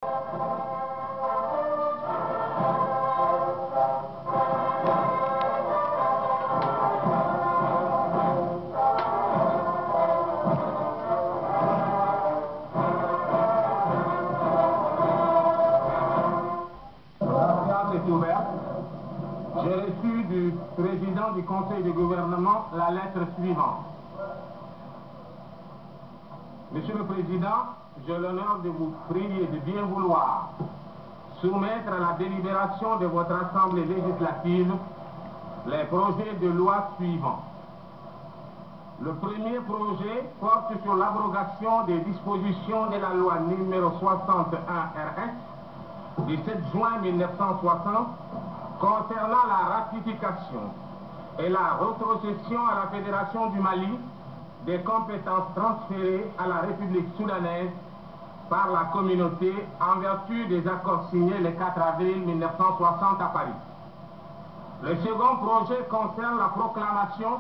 J'ai reçu du président du Conseil de gouvernement la lettre suivante. Monsieur le Président, j'ai l'honneur de vous prier de bien vouloir soumettre à la délibération de votre Assemblée législative les projets de loi suivants. Le premier projet porte sur l'abrogation des dispositions de la loi numéro 61 RS du 7 juin 1960 concernant la ratification et la rétrocession à la Fédération du Mali des compétences transférées à la République soudanaise par la communauté en vertu des accords signés le 4 avril 1960 à Paris. Le second projet concerne la proclamation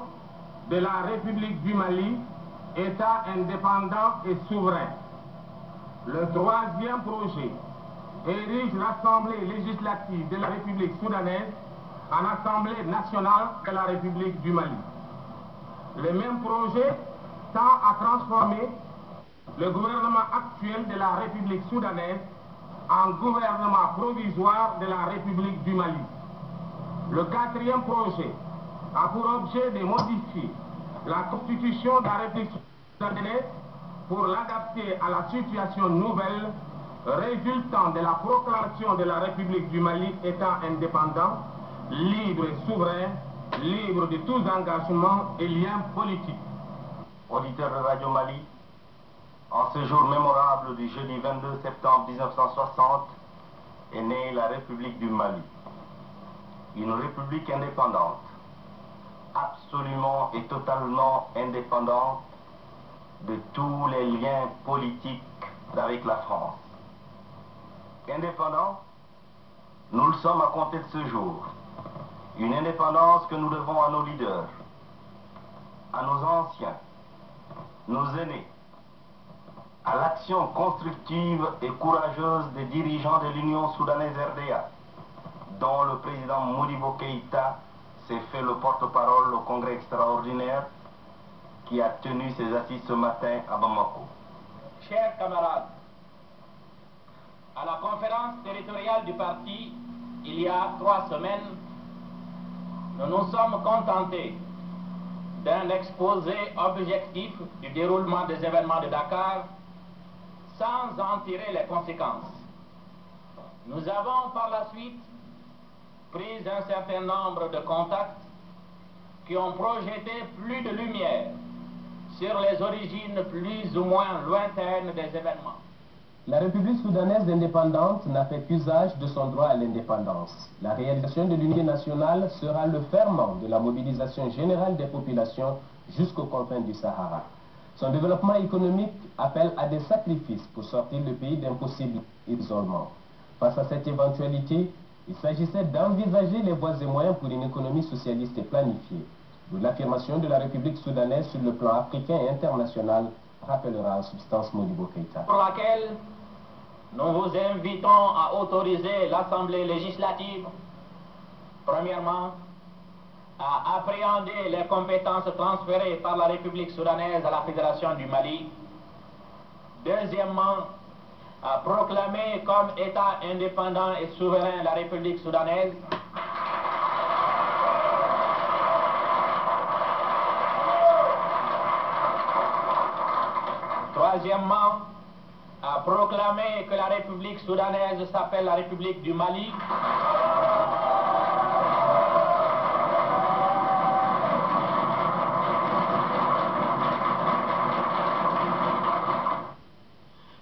de la République du Mali, État indépendant et souverain. Le troisième projet érige l'Assemblée législative de la République soudanaise en Assemblée nationale de la République du Mali. Le même projet tend à transformer le gouvernement actuel de la République soudanaise en gouvernement provisoire de la République du Mali. Le quatrième projet a pour objet de modifier la constitution de la République soudanaise pour l'adapter à la situation nouvelle résultant de la proclamation de la République du Mali étant indépendant, libre et souverain, libre de tous engagements et liens politiques. Auditeurs de Radio Mali, en ce jour mémorable du jeudi 22 septembre 1960 est née la République du Mali. Une république indépendante, absolument et totalement indépendante de tous les liens politiques avec la France. Indépendant, nous le sommes à compter de ce jour. Une indépendance que nous devons à nos leaders, à nos anciens, nos aînés, à l'action constructive et courageuse des dirigeants de l'Union soudanaise RDA, dont le président Modibo Keïta s'est fait le porte-parole au congrès extraordinaire qui a tenu ses assises ce matin à Bamako. Chers camarades, à la conférence territoriale du parti, il y a 3 semaines, nous nous sommes contentés d'un exposé objectif du déroulement des événements de Dakar sans en tirer les conséquences. Nous avons par la suite pris un certain nombre de contacts qui ont projeté plus de lumière sur les origines plus ou moins lointaines des événements. La République soudanaise indépendante n'a fait qu'usage de son droit à l'indépendance. La réalisation de l'unité nationale sera le ferment de la mobilisation générale des populations jusqu'aux confins du Sahara. Son développement économique appelle à des sacrifices pour sortir le pays d'un possible isolement. Face à cette éventualité, il s'agissait d'envisager les voies et moyens pour une économie socialiste et planifiée. D'où l'affirmation de la République soudanaise sur le plan africain et international, rappellera en substance Modibo Keïta. Pour laquelle nous vous invitons à autoriser l'Assemblée législative, premièrement, à appréhender les compétences transférées par la République soudanaise à la Fédération du Mali. Deuxièmement, à proclamer comme État indépendant et souverain la République soudanaise. Troisièmement, à proclamer que la République soudanaise s'appelle la République du Mali.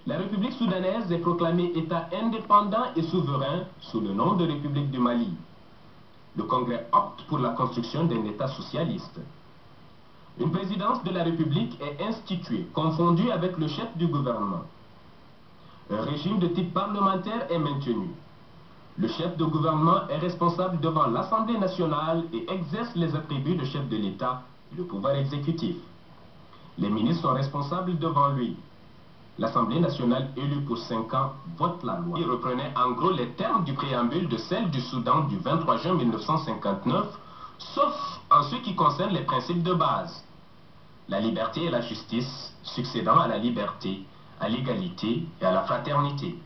La République soudanaise est proclamée État indépendant et souverain sous le nom de République du Mali. Le Congrès opte pour la construction d'un État socialiste. Une présidence de la République est instituée, confondue avec le chef du gouvernement. Un régime de type parlementaire est maintenu. Le chef de gouvernement est responsable devant l'Assemblée nationale et exerce les attributs de chef de l'État et le pouvoir exécutif. Les ministres sont responsables devant lui. L'Assemblée nationale élue pour 5 ans vote la loi. Il reprenait en gros les termes du préambule de celle du Soudan du 23 juin 1959, sauf en ce qui concerne les principes de base. La liberté et la justice succédant à la liberté, à l'égalité et à la fraternité.